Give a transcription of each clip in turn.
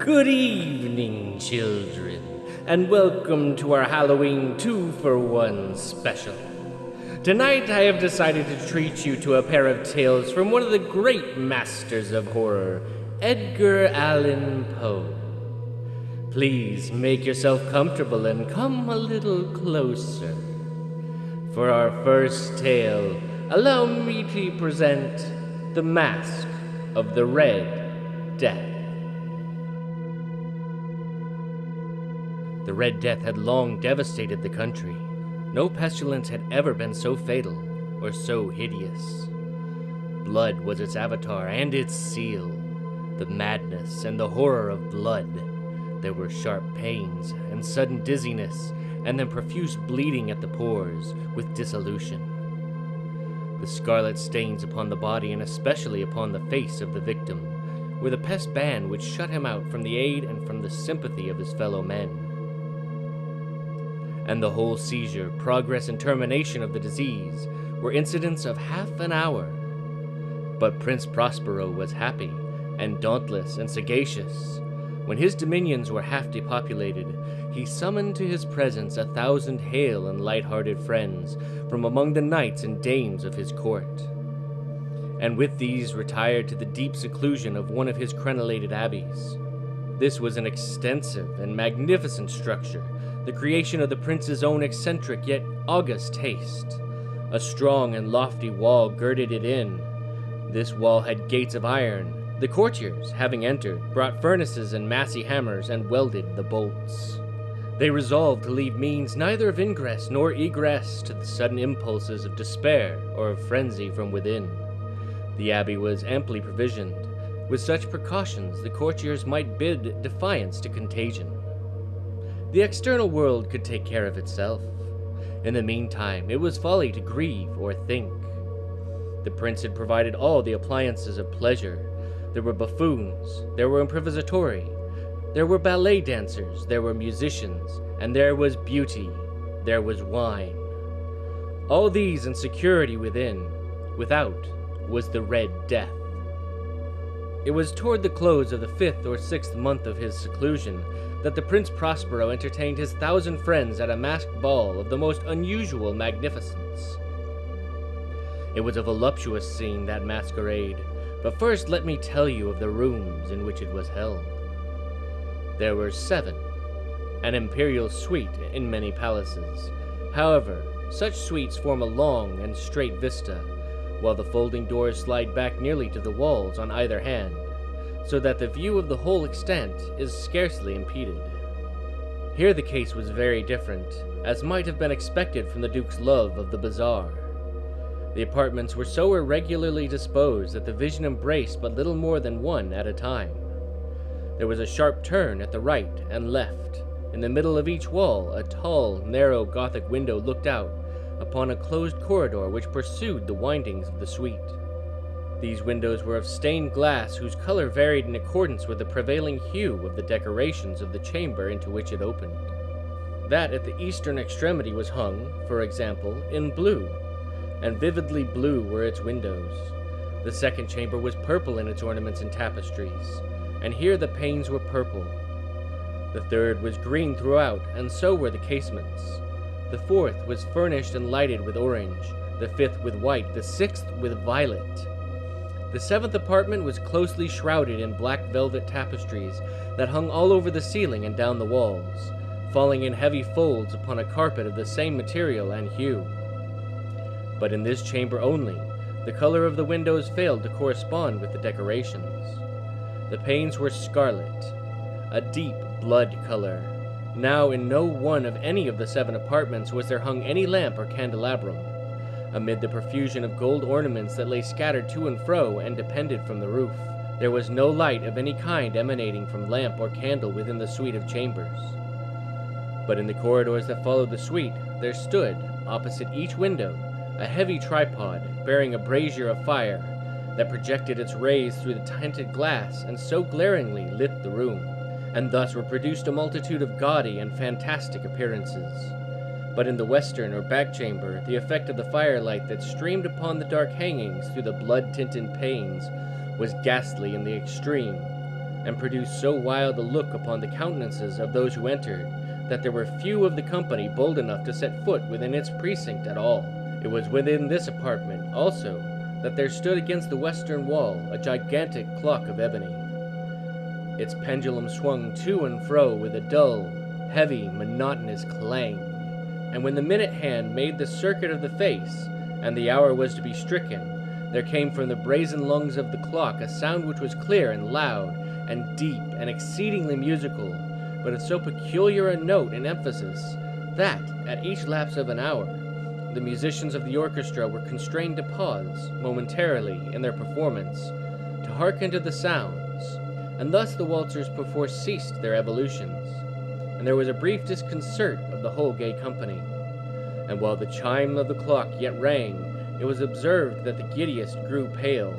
Good evening, children, and welcome to our Halloween 2-for-1 special. Tonight I have decided to treat you to a pair of tales from one of the great masters of horror, Edgar Allan Poe. Please make yourself comfortable and come a little closer. For our first tale, allow me to present The Mask of the Red Death. The Red Death had long devastated the country. No pestilence had ever been so fatal or so hideous. Blood was its avatar and its seal. The madness and the horror of blood. There were sharp pains and sudden dizziness, and then profuse bleeding at the pores with dissolution. The scarlet stains upon the body and especially upon the face of the victim were the pest ban which shut him out from the aid and from the sympathy of his fellow men. And the whole seizure, progress, and termination of the disease were incidents of half an hour. But Prince Prospero was happy, and dauntless, and sagacious. When his dominions were half depopulated, he summoned to his presence 1,000 hale and light-hearted friends from among the knights and dames of his court. And with these retired to the deep seclusion of one of his crenellated abbeys. This was an extensive and magnificent structure, the creation of the prince's own eccentric yet august taste. A strong and lofty wall girded it in. This wall had gates of iron. The courtiers, having entered, brought furnaces and massy hammers and welded the bolts. They resolved to leave means neither of ingress nor egress to the sudden impulses of despair or of frenzy from within. The abbey was amply provisioned. With such precautions, the courtiers might bid defiance to contagion. The external world could take care of itself. In the meantime, it was folly to grieve or think. The prince had provided all the appliances of pleasure. There were buffoons, there were improvisatori, there were ballet dancers, there were musicians, and there was beauty, there was wine. All these in security within. Without was the Red Death. It was toward the close of the 5th or 6th month of his seclusion that the Prince Prospero entertained his 1,000 friends at a masked ball of the most unusual magnificence. It was a voluptuous scene, that masquerade, but first let me tell you of the rooms in which it was held. There were 7, an imperial suite in many palaces. However, such suites form a long and straight vista, while the folding doors slide back nearly to the walls on either hand, so that the view of the whole extent is scarcely impeded. Here the case was very different, as might have been expected from the Duke's love of the bizarre. The apartments were so irregularly disposed that the vision embraced but little more than one at a time. There was a sharp turn at the right and left. In the middle of each wall, a tall, narrow Gothic window looked out upon a closed corridor which pursued the windings of the suite. These windows were of stained glass whose color varied in accordance with the prevailing hue of the decorations of the chamber into which it opened. That at the eastern extremity was hung, for example, in blue, and vividly blue were its windows. The second chamber was purple in its ornaments and tapestries, and here the panes were purple. The third was green throughout, and so were the casements. The fourth was furnished and lighted with orange, the fifth with white, the sixth with violet. The 7th apartment was closely shrouded in black velvet tapestries that hung all over the ceiling and down the walls, falling in heavy folds upon a carpet of the same material and hue. But in this chamber only, the color of the windows failed to correspond with the decorations. The panes were scarlet, a deep blood color. Now in no one of any of the 7 apartments was there hung any lamp or candelabrum. Amid the profusion of gold ornaments that lay scattered to and fro and depended from the roof, there was no light of any kind emanating from lamp or candle within the suite of chambers. But in the corridors that followed the suite, there stood, opposite each window, a heavy tripod bearing a brazier of fire that projected its rays through the tinted glass and so glaringly lit the room, and thus were produced a multitude of gaudy and fantastic appearances. But in the western or back chamber, the effect of the firelight that streamed upon the dark hangings through the blood-tinted panes was ghastly in the extreme. and produced so wild a look upon the countenances of those who entered, that there were few of the company bold enough to set foot within its precinct at all. It was within this apartment, also, that there stood against the western wall a gigantic clock of ebony. Its pendulum swung to and fro with a dull, heavy, monotonous clang, and when the minute hand made the circuit of the face, and the hour was to be stricken, there came from the brazen lungs of the clock a sound which was clear and loud, and deep, and exceedingly musical, but of so peculiar a note and emphasis, that, at each lapse of an hour, the musicians of the orchestra were constrained to pause, momentarily, in their performance, to hearken to the sounds, and thus the waltzers perforce ceased their evolutions, and there was a brief disconcert of the whole gay company. And while the chime of the clock yet rang, it was observed that the giddiest grew pale,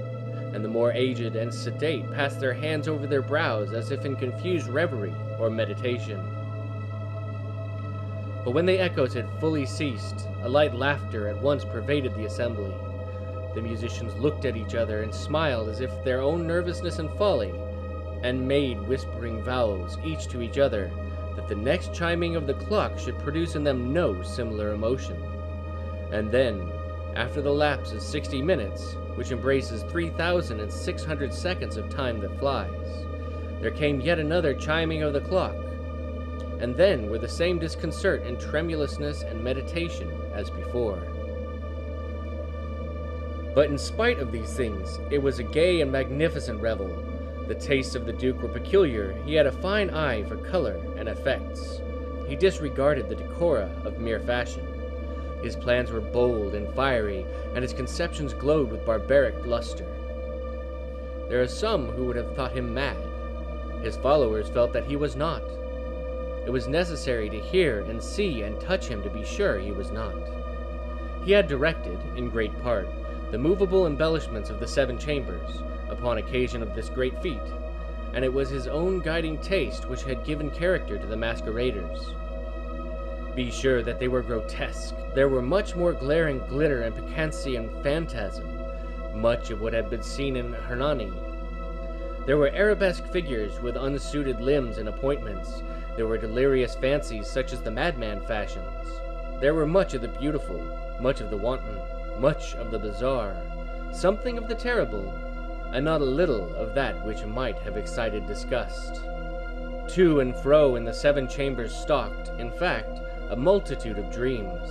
and the more aged and sedate passed their hands over their brows as if in confused reverie or meditation. But when the echoes had fully ceased, a light laughter at once pervaded the assembly. The musicians looked at each other and smiled as if their own nervousness and folly, and made whispering vows, each to each other, that the next chiming of the clock should produce in them no similar emotion. And then, after the lapse of 60 minutes, which embraces 3,600 seconds of time that flies, there came yet another chiming of the clock, and then were the same disconcert and tremulousness and meditation as before. But in spite of these things, it was a gay and magnificent revel. The tastes of the Duke were peculiar. He had a fine eye for color and effects. He disregarded the decora of mere fashion. His plans were bold and fiery, and his conceptions glowed with barbaric luster. There are some who would have thought him mad. His followers felt that he was not. It was necessary to hear and see and touch him to be sure he was not. He had directed, in great part, the movable embellishments of the 7 chambers, upon occasion of this great feat, and it was his own guiding taste which had given character to the masqueraders. Be sure that they were grotesque. There were much more glaring glitter and piquancy and phantasm, much of what had been seen in Hernani. There were arabesque figures with unsuited limbs and appointments. There were delirious fancies such as the madman fashions. There were much of the beautiful, much of the wanton, much of the bizarre, something of the terrible, and not a little of that which might have excited disgust. To and fro in the 7 chambers stalked, in fact, a multitude of dreams,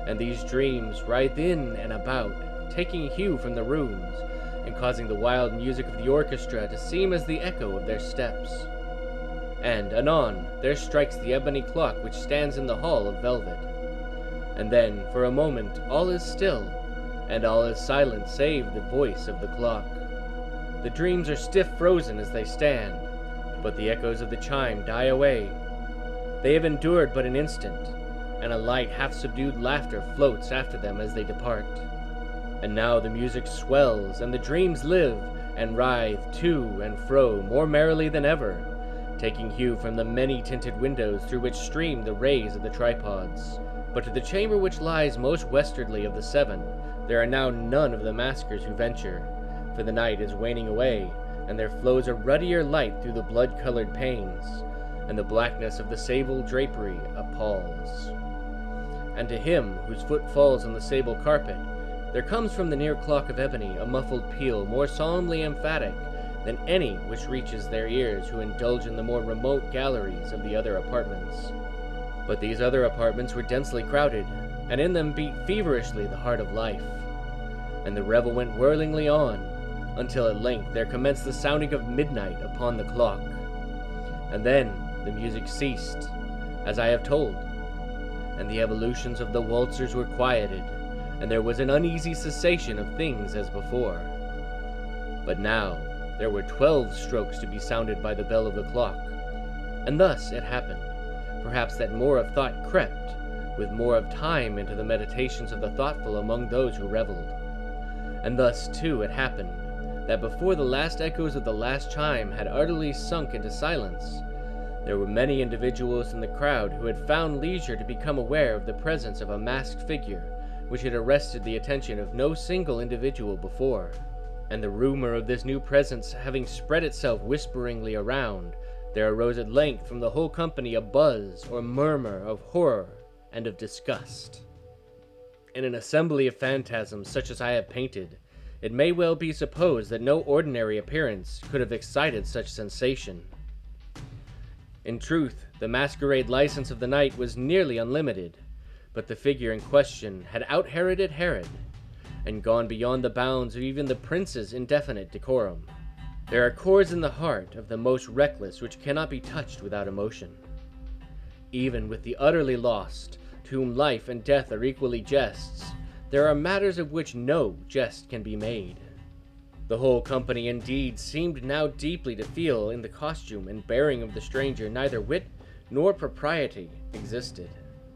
and these dreams writhed in and about, taking hue from the rooms, and causing the wild music of the orchestra to seem as the echo of their steps. And, anon, there strikes the ebony clock which stands in the hall of velvet. And then, for a moment, all is still, and all is silent save the voice of the clock. The dreams are stiff frozen as they stand, but the echoes of the chime die away. They have endured but an instant, and a light half-subdued laughter floats after them as they depart. And now the music swells, and the dreams live, and writhe to and fro more merrily than ever, taking hue from the many-tinted windows through which stream the rays of the tripods. But to the chamber which lies most westwardly of the 7, there are now none of the maskers who venture, for the night is waning away, and there flows a ruddier light through the blood-colored panes, and the blackness of the sable drapery appalls. And to him whose foot falls on the sable carpet, there comes from the near clock of ebony a muffled peal more solemnly emphatic than any which reaches their ears who indulge in the more remote galleries of the other apartments. But these other apartments were densely crowded, and in them beat feverishly the heart of life. And the revel went whirlingly on, until at length there commenced the sounding of midnight upon the clock. And then the music ceased, as I have told, and the evolutions of the waltzers were quieted, and there was an uneasy cessation of things as before. But now there were 12 strokes to be sounded by the bell of the clock, and thus it happened, perhaps, that more of thought crept, with more of time, into the meditations of the thoughtful among those who reveled. And thus, too, it happened, that before the last echoes of the last chime had utterly sunk into silence, there were many individuals in the crowd who had found leisure to become aware of the presence of a masked figure which had arrested the attention of no single individual before. And the rumor of this new presence having spread itself whisperingly around, there arose at length from the whole company a buzz or murmur of horror and of disgust. In an assembly of phantasms such as I have painted, it may well be supposed that no ordinary appearance could have excited such sensation. In truth, the masquerade license of the night was nearly unlimited, but the figure in question had out-Heroded Herod, and gone beyond the bounds of even the prince's indefinite decorum. There are chords in the heart of the most reckless which cannot be touched without emotion. Even with the utterly lost, to whom life and death are equally jests, there are matters of which no jest can be made. The whole company indeed seemed now deeply to feel in the costume and bearing of the stranger neither wit nor propriety existed.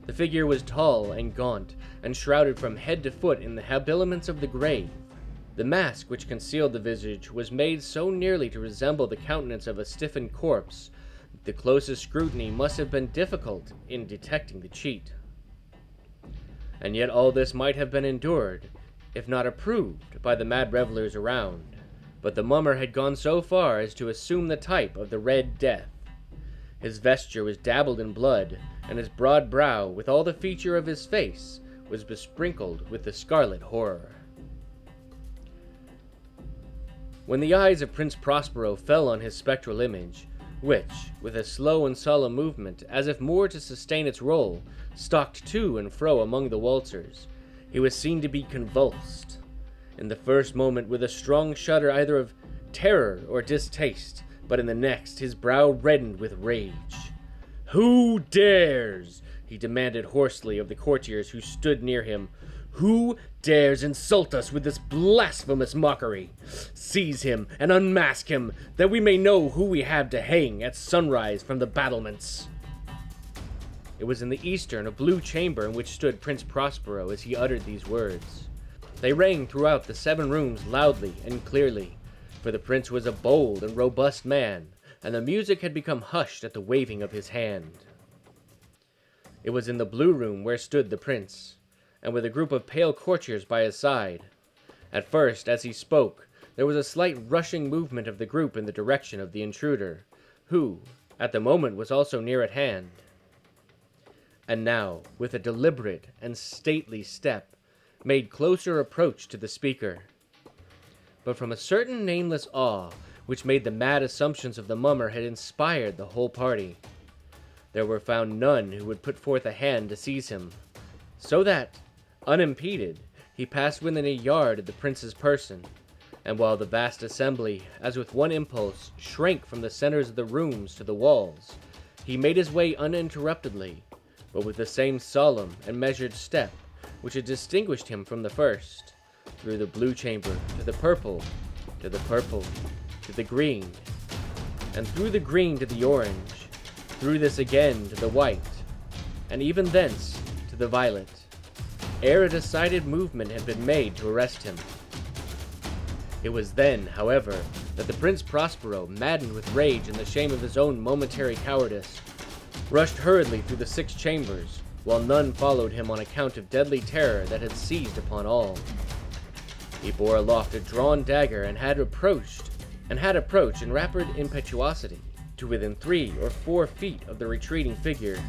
The figure was tall and gaunt, and shrouded from head to foot in the habiliments of the grave. The mask which concealed the visage was made so nearly to resemble the countenance of a stiffened corpse that the closest scrutiny must have been difficult in detecting the cheat. And yet all this might have been endured, if not approved, by the mad revelers around. But the mummer had gone so far as to assume the type of the Red Death. His vesture was dabbled in blood, and his broad brow, with all the feature of his face, was besprinkled with the scarlet horror. When the eyes of Prince Prospero fell on his spectral image, which, with a slow and solemn movement, as if more to sustain its role, stalked to and fro among the waltzers, he was seen to be convulsed, in the first moment with a strong shudder either of terror or distaste, but in the next his brow reddened with rage. "Who dares?" he demanded hoarsely of the courtiers who stood near him. "Who dares insult us with this blasphemous mockery? Seize him and unmask him, that we may know who we have to hang at sunrise from the battlements." It was in the eastern, a blue chamber in which stood Prince Prospero as he uttered these words. They rang throughout the 7 rooms loudly and clearly, for the prince was a bold and robust man, and the music had become hushed at the waving of his hand. It was in the blue room where stood the prince, and with a group of pale courtiers by his side. At first, as he spoke, there was a slight rushing movement of the group in the direction of the intruder, who, at the moment, was also near at hand. And now, with a deliberate and stately step, made closer approach to the speaker. But from a certain nameless awe, which made the mad assumptions of the mummer had inspired the whole party, there were found none who would put forth a hand to seize him, so that, unimpeded, he passed within a yard of the prince's person, and while the vast assembly, as with one impulse, shrank from the centers of the rooms to the walls, he made his way uninterruptedly, but with the same solemn and measured step which had distinguished him from the first, through the blue chamber to the purple, to the purple, to the green, and through the green to the orange, through this again to the white, and even thence to the violet, ere a decided movement had been made to arrest him. It was then, however, that the Prince Prospero, maddened with rage and the shame of his own momentary cowardice, rushed hurriedly through the 6 chambers, while none followed him on account of deadly terror that had seized upon all. He bore aloft a drawn dagger and had approached in rapid impetuosity to within 3 or 4 feet of the retreating figure,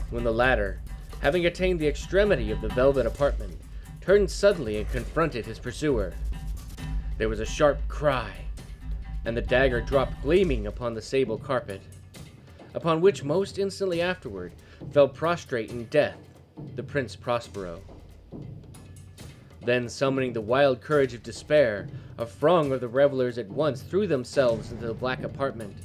when the latter, having attained the extremity of the velvet apartment, turned suddenly and confronted his pursuer. There was a sharp cry, and the dagger dropped gleaming upon the sable carpet, upon which most instantly afterward fell prostrate in death the Prince Prospero. Then, summoning the wild courage of despair, a throng of the revelers at once threw themselves into the black apartment,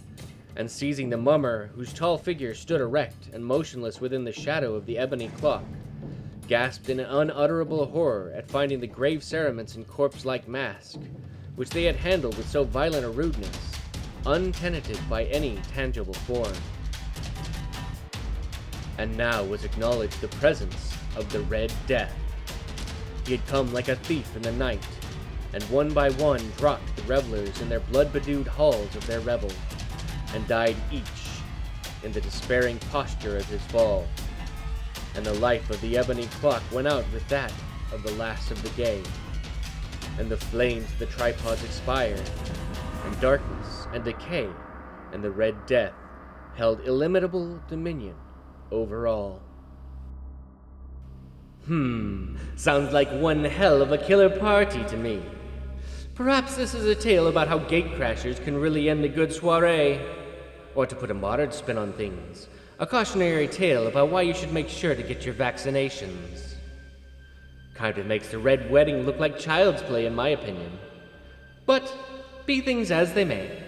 and seizing the mummer, whose tall figure stood erect and motionless within the shadow of the ebony clock, gasped in unutterable horror at finding the grave cerements and corpse-like mask, which they had handled with so violent a rudeness, untenanted by any tangible form. And now was acknowledged the presence of the Red Death. He had come like a thief in the night, and one by one dropped the revelers in their blood-bedewed halls of their revel, and died each in the despairing posture of his fall. And the life of the ebony clock went out with that of the last of the gay. and the flames of the tripods expired, and darkness and decay and the Red Death held illimitable dominion over all. Sounds like one hell of a killer party to me. Perhaps this is a tale about how gatecrashers can really end a good soiree. Or to put a modern spin on things, a cautionary tale about why you should make sure to get your vaccinations. Kind of makes the Red Wedding look like child's play in my opinion. But, be things as they may,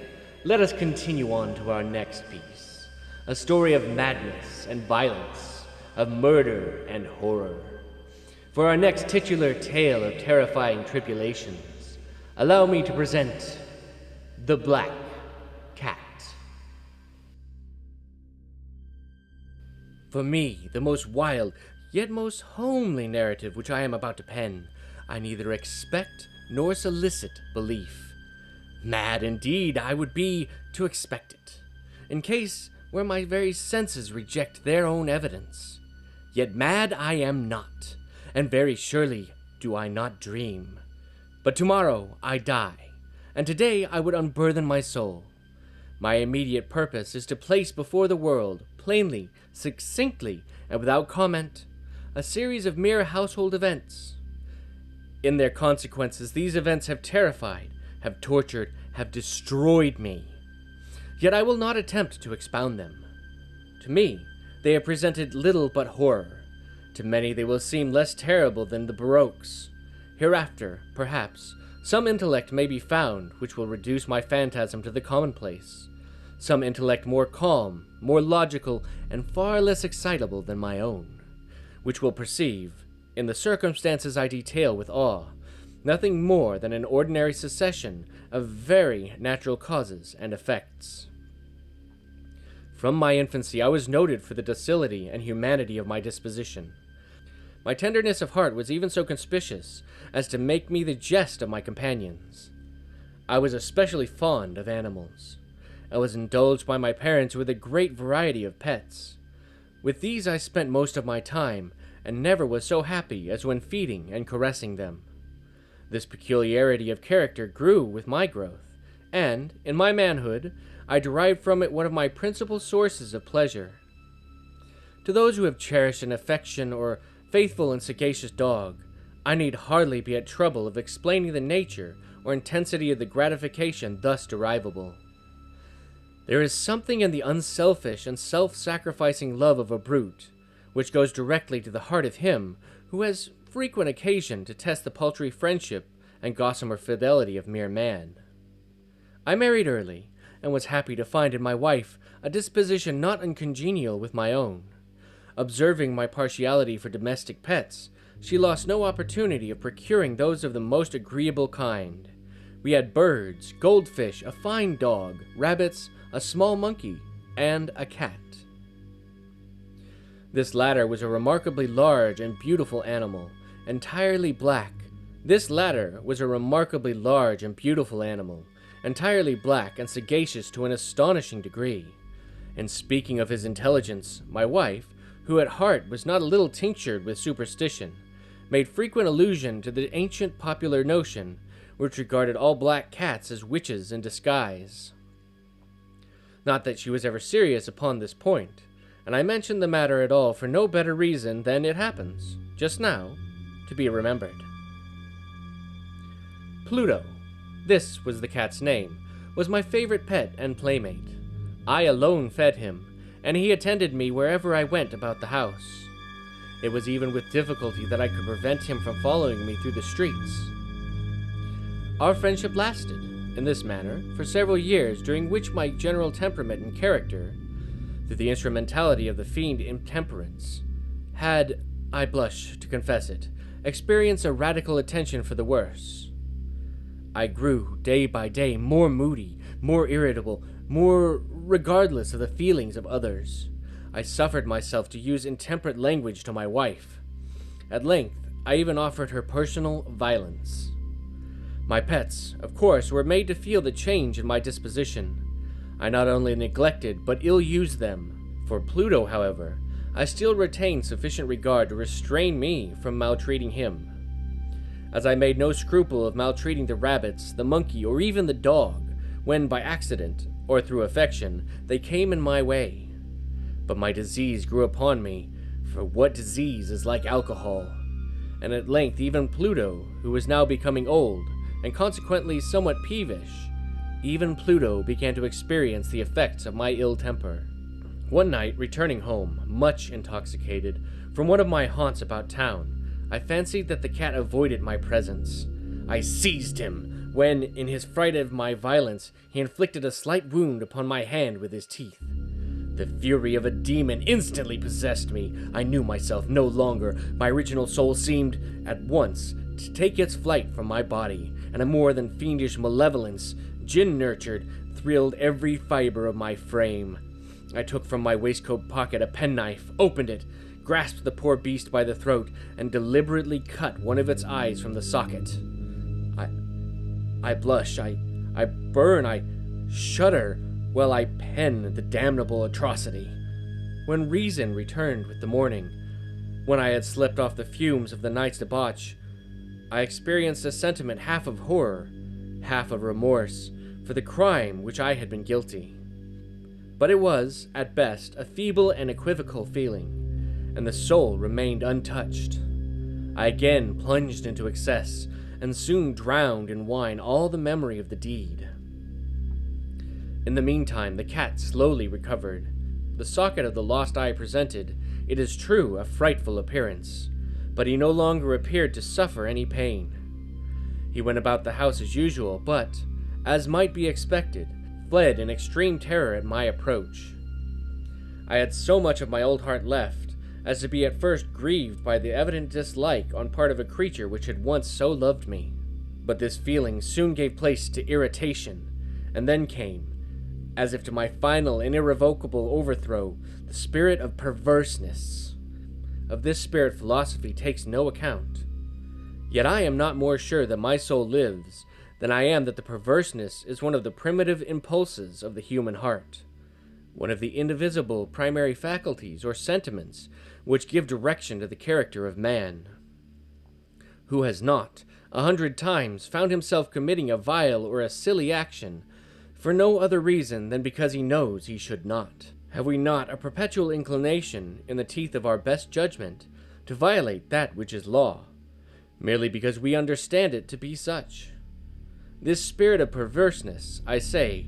let us continue on to our next piece. A story of madness and violence, of murder and horror. For our next titular tale of terrifying tribulations, allow me to present The Black Cat. For me, the most wild, yet most homely narrative which I am about to pen, I neither expect nor solicit belief. Mad indeed I would be to expect it, in case where my very senses reject their own evidence. Yet mad I am not, and very surely do I not dream. But tomorrow I die, and today I would unburthen my soul. My immediate purpose is to place before the world, plainly, succinctly, and without comment, a series of mere household events. In their consequences, these events have terrified, have tortured, have destroyed me. Yet I will not attempt to expound them. To me, they have presented little but horror. To many they will seem less terrible than the Baroques. Hereafter, perhaps, some intellect may be found which will reduce my phantasm to the commonplace. Some intellect more calm, more logical, and far less excitable than my own, which will perceive, in the circumstances I detail with awe, nothing more than an ordinary succession of very natural causes and effects. From my infancy I was noted for the docility and humanity of my disposition. My tenderness of heart was even so conspicuous as to make me the jest of my companions. I was especially fond of animals. I was indulged by my parents with a great variety of pets. With these I spent most of my time, and never was so happy as when feeding and caressing them. This peculiarity of character grew with my growth, and, in my manhood, I derived from it one of my principal sources of pleasure. To those who have cherished an affection or faithful and sagacious dog, I need hardly be at trouble of explaining the nature or intensity of the gratification thus derivable. There is something in the unselfish and self-sacrificing love of a brute, which goes directly to the heart of him who has frequent occasion to test the paltry friendship and gossamer fidelity of mere man. I married early, and was happy to find in my wife a disposition not uncongenial with my own. Observing my partiality for domestic pets, she lost no opportunity of procuring those of the most agreeable kind. We had birds, goldfish, a fine dog, rabbits, a small monkey, and a cat. This latter was a remarkably large and beautiful animal, entirely black. Entirely black and sagacious to an astonishing degree. In speaking of his intelligence, my wife, who at heart was not a little tinctured with superstition, made frequent allusion to the ancient popular notion, which regarded all black cats as witches in disguise. Not that she was ever serious upon this point, and I mention the matter at all for no better reason than it happens, just now, to be remembered. Pluto, this was the cat's name, was my favorite pet and playmate. I alone fed him, and he attended me wherever I went about the house. It was even with difficulty that I could prevent him from following me through the streets. Our friendship lasted, in this manner, for several years, during which my general temperament and character, through the instrumentality of the fiend Intemperance, had, I blush to confess it, experienced a radical attention for the worse. I grew, day by day, more moody, more irritable, more regardless of the feelings of others. I suffered myself to use intemperate language to my wife. At length, I even offered her personal violence. My pets, of course, were made to feel the change in my disposition. I not only neglected, but ill-used them. For Pluto, however, I still retained sufficient regard to restrain me from maltreating him. as I made no scruple of maltreating the rabbits, the monkey, or even the dog, when by accident, or through affection, they came in my way. But my disease grew upon me, for what disease is like alcohol? And at length even Pluto, who was now becoming old, and consequently somewhat peevish, even Pluto began to experience the effects of my ill temper. One night, returning home, much intoxicated, from one of my haunts about town, I fancied that the cat avoided my presence. I seized him, when, in his fright of my violence, he inflicted a slight wound upon my hand with his teeth. The fury of a demon instantly possessed me. I knew myself no longer. My original soul seemed, at once, to take its flight from my body, and a more than fiendish malevolence, gin-nurtured, thrilled every fiber of my frame. I took from my waistcoat pocket a penknife, opened it, grasped the poor beast by the throat, and deliberately cut one of its eyes from the socket. I blush, I burn, I shudder, while I pen the damnable atrocity. When reason returned with the morning, when I had slept off the fumes of the night's debauch, I experienced a sentiment half of horror, half of remorse, for the crime which I had been guilty. But it was, at best, a feeble and equivocal feeling, and the soul remained untouched. I again plunged into excess, and soon drowned in wine all the memory of the deed. In the meantime, the cat slowly recovered. The socket of the lost eye presented, it is true, a frightful appearance, but he no longer appeared to suffer any pain. He went about the house as usual, but, as might be expected, fled in extreme terror at my approach. I had so much of my old heart left, as to be at first grieved by the evident dislike on part of a creature which had once so loved me. But this feeling soon gave place to irritation, and then came, as if to my final and irrevocable overthrow, the spirit of perverseness. Of this spirit philosophy takes no account. Yet I am not more sure that my soul lives than I am that the perverseness is one of the primitive impulses of the human heart, one of the indivisible primary faculties or sentiments which give direction to the character of man. Who has not, 100 times, found himself committing a vile or a silly action for no other reason than because he knows he should not? Have we not a perpetual inclination, in the teeth of our best judgment, to violate that which is law, merely because we understand it to be such? This spirit of perverseness, I say,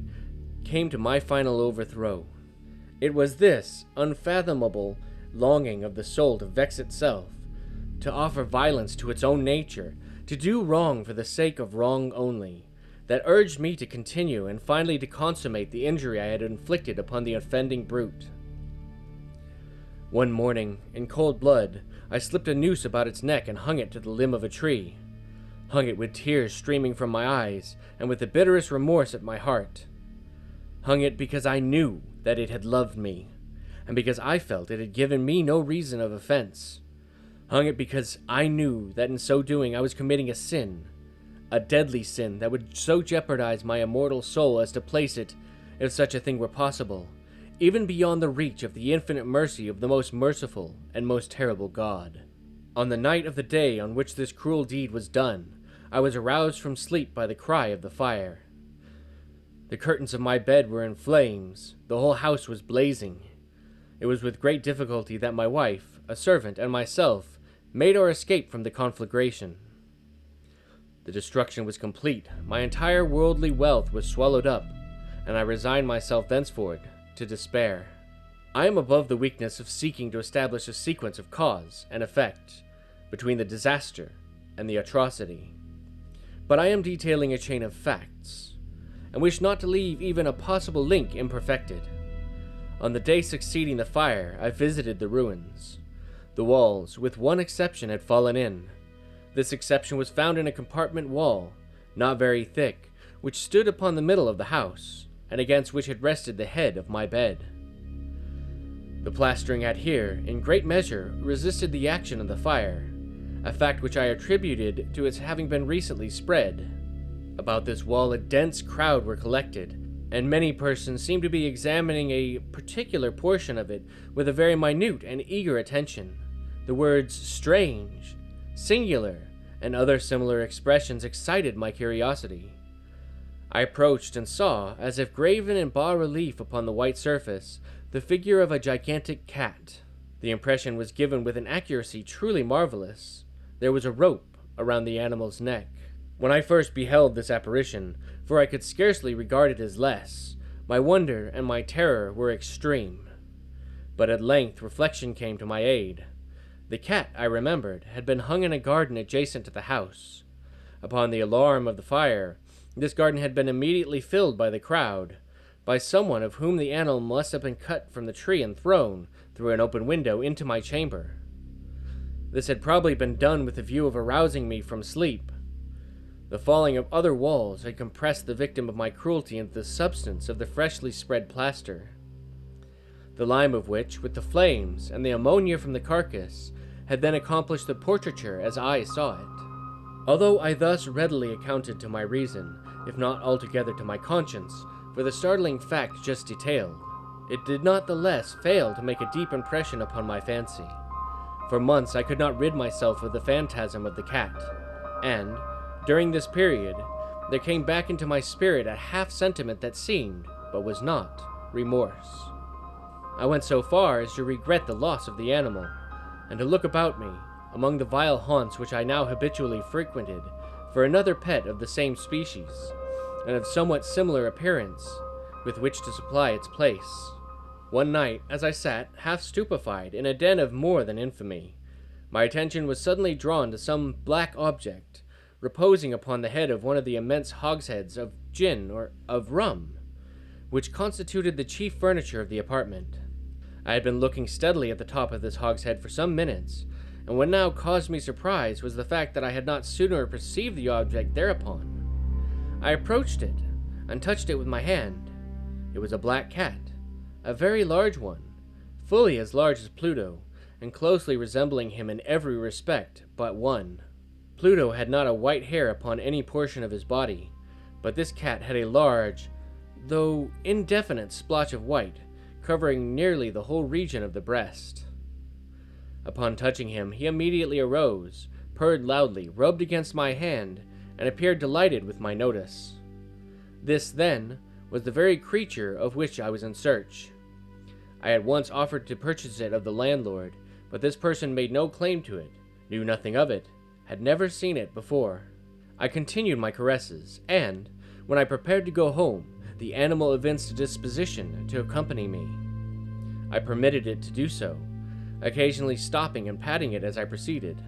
came to my final overthrow. It was this unfathomable longing of the soul to vex itself, to offer violence to its own nature, to do wrong for the sake of wrong only, that urged me to continue and finally to consummate the injury I had inflicted upon the offending brute. One morning, in cold blood, I slipped a noose about its neck and hung it to the limb of a tree, hung it with tears streaming from my eyes and with the bitterest remorse at my heart, hung it because I knew that it had loved me, and because I felt it had given me no reason of offense, hung it because I knew that in so doing I was committing a sin, a deadly sin that would so jeopardize my immortal soul as to place it, if such a thing were possible, even beyond the reach of the infinite mercy of the most merciful and most terrible God. On the night of the day on which this cruel deed was done, I was aroused from sleep by the cry of the fire. The curtains of my bed were in flames, the whole house was blazing. It was with great difficulty that my wife, a servant, and myself made our escape from the conflagration. The destruction was complete, my entire worldly wealth was swallowed up, and I resigned myself thenceforward to despair. I am above the weakness of seeking to establish a sequence of cause and effect between the disaster and the atrocity, but I am detailing a chain of facts, and wish not to leave even a possible link imperfected. On the day succeeding the fire, I visited the ruins. The walls, with one exception, had fallen in. This exception was found in a compartment wall, not very thick, which stood upon the middle of the house, and against which had rested the head of my bed. The plastering had here, in great measure, resisted the action of the fire, a fact which I attributed to its having been recently spread. About this wall a dense crowd were collected, and many persons seemed to be examining a particular portion of it with a very minute and eager attention. The words strange, singular, and other similar expressions excited my curiosity. I approached and saw, as if graven in bas-relief upon the white surface, the figure of a gigantic cat. The impression was given with an accuracy truly marvelous. There was a rope around the animal's neck. When I first beheld this apparition, for I could scarcely regard it as less, my wonder and my terror were extreme. But at length reflection came to my aid. The cat, I remembered, had been hung in a garden adjacent to the house. Upon the alarm of the fire, this garden had been immediately filled by the crowd, by someone of whom the animal must have been cut from the tree and thrown, through an open window, into my chamber. This had probably been done with the view of arousing me from sleep. The falling of other walls had compressed the victim of my cruelty into the substance of the freshly spread plaster, the lime of which, with the flames and the ammonia from the carcass, had then accomplished the portraiture as I saw it. Although I thus readily accounted to my reason, if not altogether to my conscience, for the startling fact just detailed, it did not the less fail to make a deep impression upon my fancy. For months I could not rid myself of the phantasm of the cat, and, during this period, there came back into my spirit a half-sentiment that seemed, but was not, remorse. I went so far as to regret the loss of the animal, and to look about me, among the vile haunts which I now habitually frequented, for another pet of the same species, and of somewhat similar appearance, with which to supply its place. One night, as I sat, half stupefied, in a den of more than infamy, my attention was suddenly drawn to some black object, reposing upon the head of one of the immense hogsheads of gin or of rum, which constituted the chief furniture of the apartment. I had been looking steadily at the top of this hogshead for some minutes, and what now caused me surprise was the fact that I had not sooner perceived the object thereupon. I approached it, and touched it with my hand. It was a black cat, a very large one, fully as large as Pluto, and closely resembling him in every respect but one. Pluto had not a white hair upon any portion of his body, but this cat had a large, though indefinite splotch of white, covering nearly the whole region of the breast. Upon touching him, he immediately arose, purred loudly, rubbed against my hand, and appeared delighted with my notice. This, then, was the very creature of which I was in search. I at once offered to purchase it of the landlord, but this person made no claim to it, knew nothing of it, had never seen it before. I continued my caresses, and, when I prepared to go home, the animal evinced a disposition to accompany me. I permitted it to do so, occasionally stopping and patting it as I proceeded.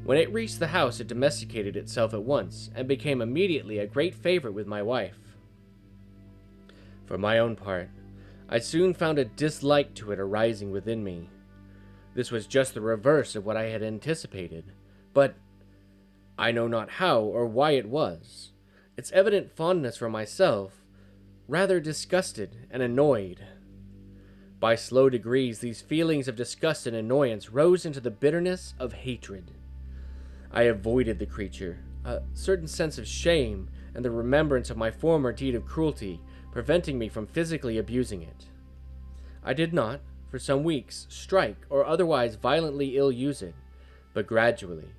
When it reached the house, it domesticated itself at once, and became immediately a great favorite with my wife. For my own part, I soon found a dislike to it arising within me. This was just the reverse of what I had anticipated, but I know not how or why it was. Its evident fondness for myself rather disgusted and annoyed. By slow degrees, these feelings of disgust and annoyance rose into the bitterness of hatred. I avoided the creature, a certain sense of shame and the remembrance of my former deed of cruelty preventing me from physically abusing it. I did not, for some weeks, strike or otherwise violently ill-use it, but gradually,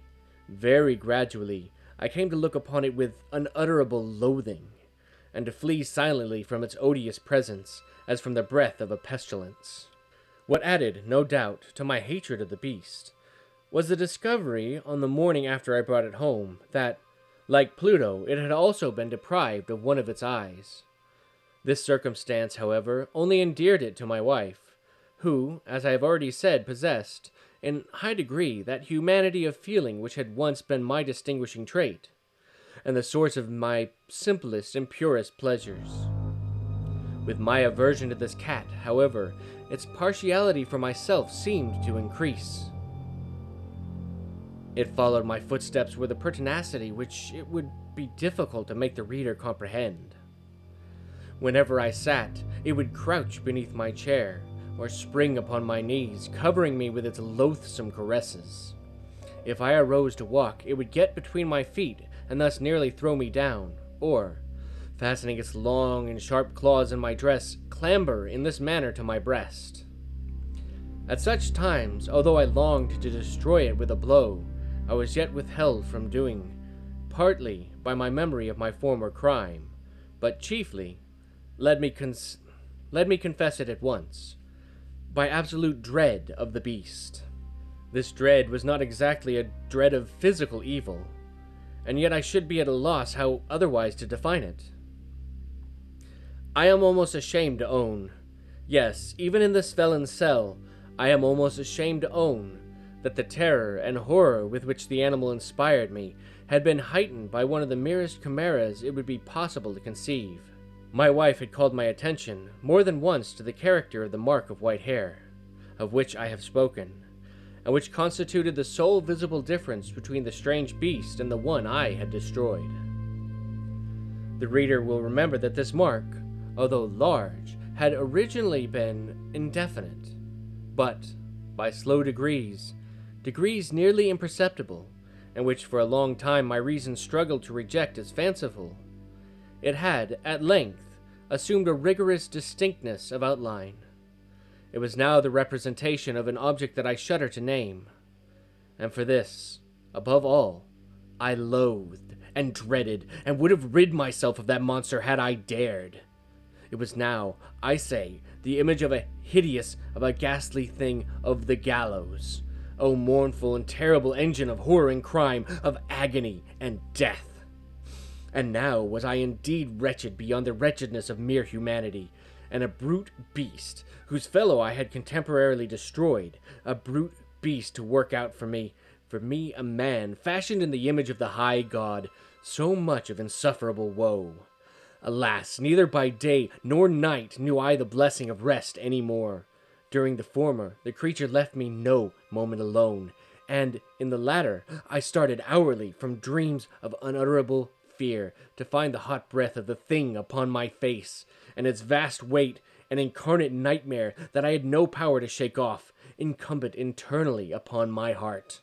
very gradually, I came to look upon it with unutterable loathing, and to flee silently from its odious presence as from the breath of a pestilence. What added, no doubt, to my hatred of the beast was the discovery, on the morning after I brought it home, that, like Pluto, it had also been deprived of one of its eyes. This circumstance, however, only endeared it to my wife, who, as I have already said, possessed, in high degree, that humanity of feeling which had once been my distinguishing trait, and the source of my simplest and purest pleasures. With my aversion to this cat, however, its partiality for myself seemed to increase. It followed my footsteps with a pertinacity which it would be difficult to make the reader comprehend. Whenever I sat, it would crouch beneath my chair, or spring upon my knees, covering me with its loathsome caresses. If I arose to walk, it would get between my feet, and thus nearly throw me down, or, fastening its long and sharp claws in my dress, clamber in this manner to my breast. At such times, although I longed to destroy it with a blow, I I was yet withheld from doing, partly by my memory of my former crime, but chiefly, let me confess it at once, by absolute dread of the beast. This dread was not exactly a dread of physical evil, and yet I should be at a loss how otherwise to define it. I am almost ashamed to own, yes, even in this felon's cell, I am almost ashamed to own that the terror and horror with which the animal inspired me had been heightened by one of the merest chimeras it would be possible to conceive. My wife had called my attention more than once to the character of the mark of white hair, of which I have spoken, and which constituted the sole visible difference between the strange beast and the one I had destroyed. The reader will remember that this mark, although large, had originally been indefinite, but, by slow degrees nearly imperceptible, and which for a long time my reason struggled to reject as fanciful, it had, at length, assumed a rigorous distinctness of outline. It was now the representation of an object that I shudder to name, and for this, above all, I loathed and dreaded and would have rid myself of that monster had I dared. It was now, I say, the image of a ghastly thing of the gallows. O mournful and terrible engine of horror and crime, of agony and death! And now was I indeed wretched beyond the wretchedness of mere humanity, and a brute beast, whose fellow I had contemporarily destroyed, a brute beast to work out for me a man, fashioned in the image of the high God, so much of insufferable woe. Alas, neither by day nor night knew I the blessing of rest any more. During the former, the creature left me no moment alone, and in the latter, I started hourly from dreams of unutterable fear to find the hot breath of the thing upon my face, and its vast weight, an incarnate nightmare that I had no power to shake off, incumbent internally upon my heart.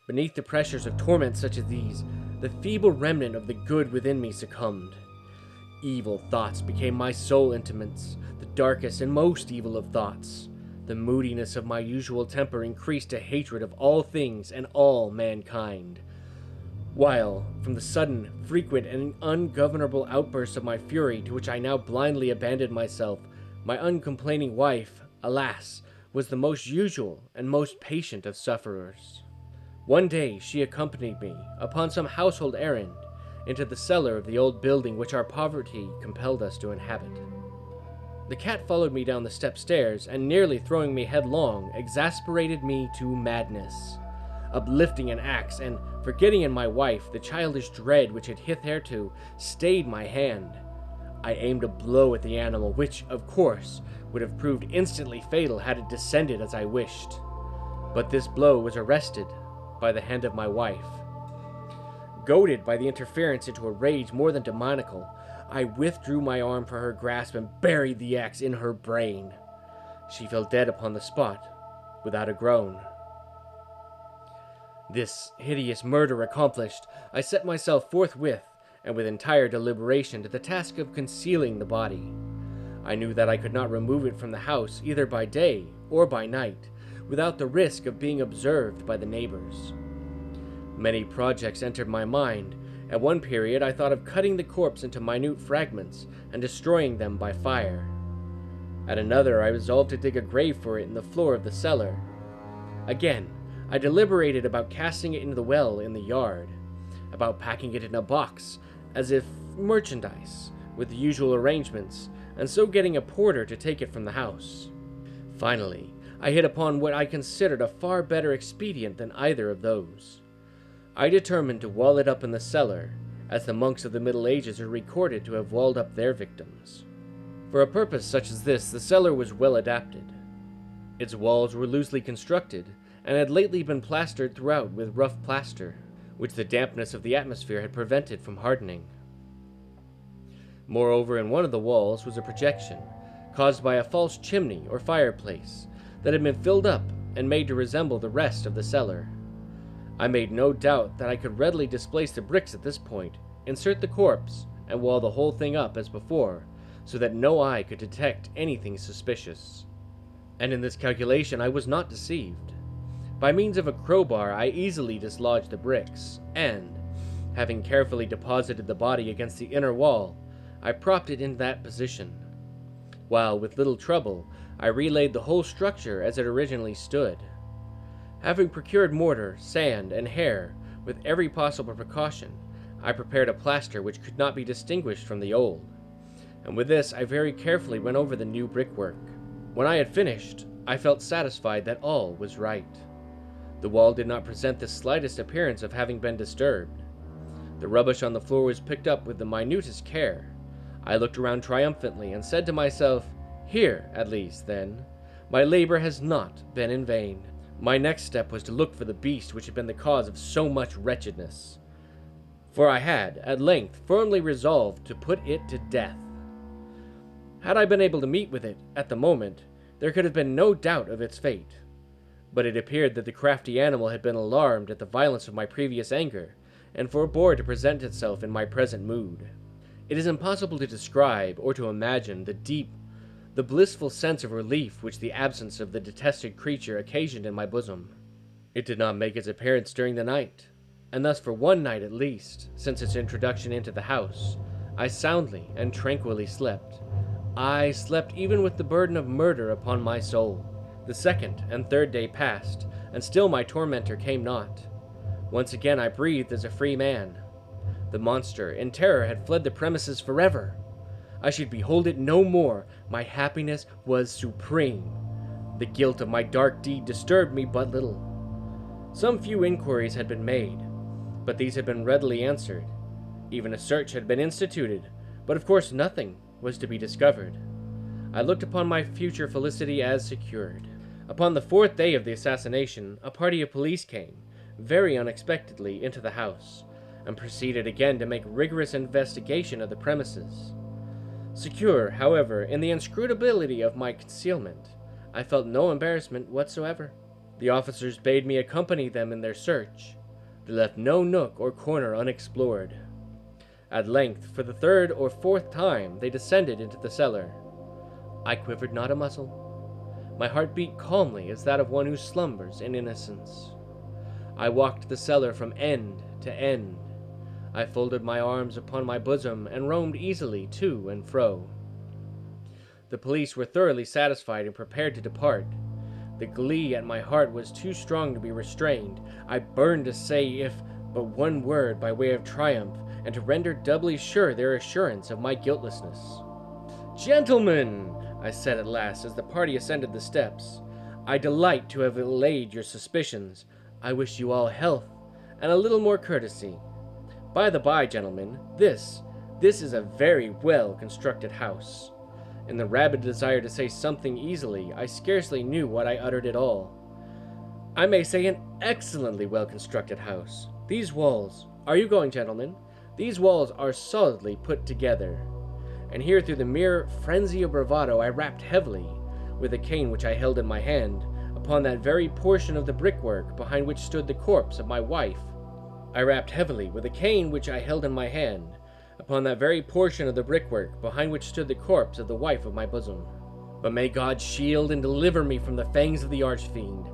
Beneath the pressures of torments such as these, the feeble remnant of the good within me succumbed. Evil thoughts became my sole intimates, the darkest and most evil of thoughts. The moodiness of my usual temper increased to hatred of all things and all mankind. While, from the sudden, frequent, and ungovernable outbursts of my fury to which I now blindly abandoned myself, my uncomplaining wife, alas, was the most usual and most patient of sufferers. One day she accompanied me, upon some household errand, into the cellar of the old building which our poverty compelled us to inhabit. The cat followed me down the step-stairs, and nearly throwing me headlong, exasperated me to madness. Uplifting an axe, and forgetting in my wife the childish dread which had hitherto stayed my hand, I aimed a blow at the animal, which, of course, would have proved instantly fatal had it descended as I wished. But this blow was arrested by the hand of my wife. Goaded by the interference into a rage more than demoniacal, I withdrew my arm from her grasp and buried the axe in her brain. She fell dead upon the spot, without a groan. This hideous murder accomplished, I set myself forthwith, and with entire deliberation, to the task of concealing the body. I knew that I could not remove it from the house, either by day or by night, without the risk of being observed by the neighbors. Many projects entered my mind. At one period I thought of cutting the corpse into minute fragments and destroying them by fire. At another I resolved to dig a grave for it in the floor of the cellar. Again, I deliberated about casting it into the well in the yard, about packing it in a box, as if merchandise, with the usual arrangements, and so getting a porter to take it from the house. Finally, I hit upon what I considered a far better expedient than either of those. I determined to wall it up in the cellar, as the monks of the Middle Ages are recorded to have walled up their victims. For a purpose such as this, the cellar was well adapted. Its walls were loosely constructed, and had lately been plastered throughout with rough plaster, which the dampness of the atmosphere had prevented from hardening. Moreover, in one of the walls was a projection, caused by a false chimney or fireplace, that had been filled up and made to resemble the rest of the cellar. I made no doubt that I could readily displace the bricks at this point, insert the corpse, and wall the whole thing up as before, so that no eye could detect anything suspicious. And in this calculation I was not deceived. By means of a crowbar, I easily dislodged the bricks, and, having carefully deposited the body against the inner wall, I propped it in that position, while, with little trouble, I relaid the whole structure as it originally stood. Having procured mortar, sand, and hair, with every possible precaution, I prepared a plaster which could not be distinguished from the old, and with this I very carefully went over the new brickwork. When I had finished, I felt satisfied that all was right. The wall did not present the slightest appearance of having been disturbed. The rubbish on the floor was picked up with the minutest care. I looked around triumphantly and said to myself, "Here, at least, then, my labor has not been in vain." My next step was to look for the beast which had been the cause of so much wretchedness, for I had, at length, firmly resolved to put it to death. Had I been able to meet with it at the moment, there could have been no doubt of its fate. But it appeared that the crafty animal had been alarmed at the violence of my previous anger, and forbore to present itself in my present mood. It is impossible to describe or to imagine the blissful sense of relief which the absence of the detested creature occasioned in my bosom. It did not make its appearance during the night, and thus for one night at least, since its introduction into the house, I soundly and tranquilly slept. I slept even with the burden of murder upon my soul. The second and third day passed, and still my tormentor came not. Once again I breathed as a free man. The monster, in terror, had fled the premises forever. I should behold it no more. My happiness was supreme. The guilt of my dark deed disturbed me but little. Some few inquiries had been made, but these had been readily answered. Even a search had been instituted, but of course nothing was to be discovered. I looked upon my future felicity as secured. Upon the fourth day of the assassination, a party of police came, very unexpectedly, into the house, and proceeded again to make rigorous investigation of the premises. Secure, however, in the inscrutability of my concealment, I felt no embarrassment whatsoever. The officers bade me accompany them in their search. They left no nook or corner unexplored. At length, for the third or fourth time, they descended into the cellar. I quivered not a muscle. My heart beat calmly as that of one who slumbers in innocence. I walked the cellar from end to end. I folded my arms upon my bosom and roamed easily to and fro. The police were thoroughly satisfied and prepared to depart. The glee at my heart was too strong to be restrained. I burned to say if but one word by way of triumph, and to render doubly sure their assurance of my guiltlessness. "Gentlemen," I said at last as the party ascended the steps, "I delight to have allayed your suspicions. I wish you all health, and a little more courtesy. By the by, gentlemen, this is a very well-constructed house." In the rabid desire to say something easily, I scarcely knew what I uttered at all. I may say an excellently well-constructed house. These walls, are you going, gentlemen? These walls are solidly put together. And here, through the mere frenzy of bravado, I rapped heavily, with a cane which I held in my hand, upon that very portion of the brickwork behind which stood the corpse of my wife. I rapped heavily, with a cane which I held in my hand, upon that very portion of the brickwork behind which stood the corpse of the wife of my bosom. But may God shield and deliver me from the fangs of the archfiend.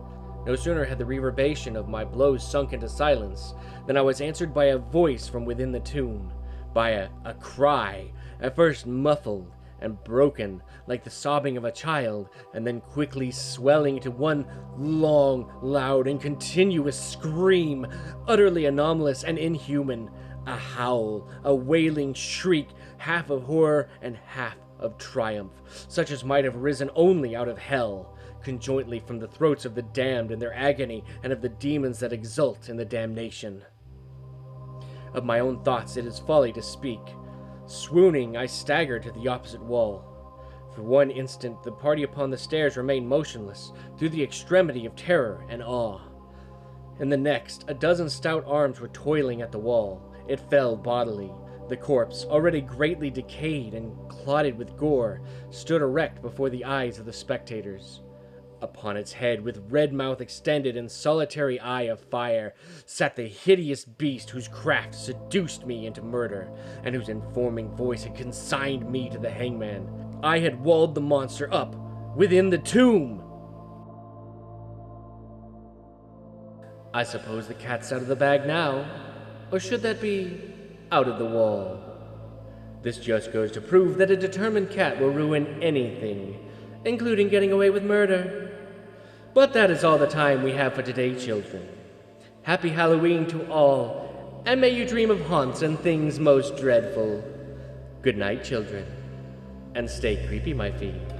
No sooner had the reverberation of my blows sunk into silence than I was answered by a voice from within the tomb, by a cry, at first muffled and broken like the sobbing of a child, and then quickly swelling to one long, loud, and continuous scream, utterly anomalous and inhuman, a howl, a wailing shriek, half of horror and half of triumph, such as might have risen only out of hell, conjointly from the throats of the damned in their agony and of the demons that exult in the damnation. Of my own thoughts it is folly to speak. Swooning, I staggered to the opposite wall. For one instant the party upon the stairs remained motionless, through the extremity of terror and awe. In the next, a dozen stout arms were toiling at the wall. It fell bodily. The corpse, already greatly decayed and clotted with gore, stood erect before the eyes of the spectators. Upon its head, with red mouth extended and solitary eye of fire, sat the hideous beast whose craft seduced me into murder, and whose informing voice had consigned me to the hangman. I had walled the monster up within the tomb! I suppose the cat's out of the bag now. Or should that be out of the wall? This just goes to prove that a determined cat will ruin anything, including getting away with murder. But that is all the time we have for today, children. Happy Halloween to all, and may you dream of haunts and things most dreadful. Good night, children, and stay creepy, my fiends.